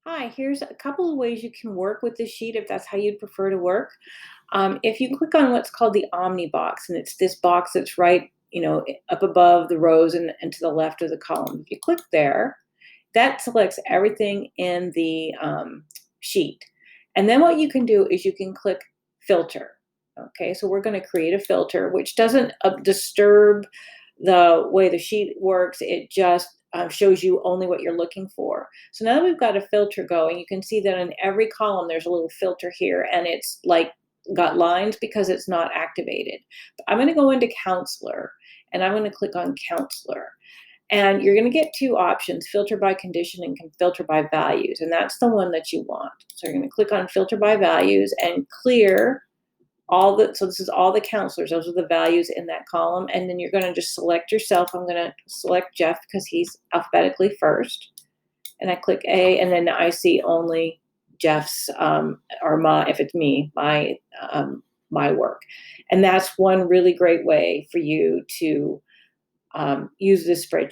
Hi, here's a couple of ways you can work with this sheet if that's how you'd prefer to work. If you click on what's called the Omni box, and it's this box that's right, up above the rows and to the left of the column. If you click there, that selects everything in the sheet. And then what you can do is you can click filter. Okay, so we're going to create a filter which doesn't disturb the way the sheet works. It just shows you only what you're looking for. So now that we've got a filter going, you can see that in every column there's a little filter here, and it's like got lines because it's not activated. I'm going to go into counselor, and I'm going to click on counselor. And you're going to get two options, filter by condition and filter by values. And that's the one that you want. So you're going to click on filter by values and clear so this is all the counselors. Those are the values in that column. And then you're going to just select yourself. I'm going to select Jeff because he's alphabetically first. And I click A, and then I see only Jeff's, or my, if it's me, my work. And that's one really great way for you to use this spreadsheet.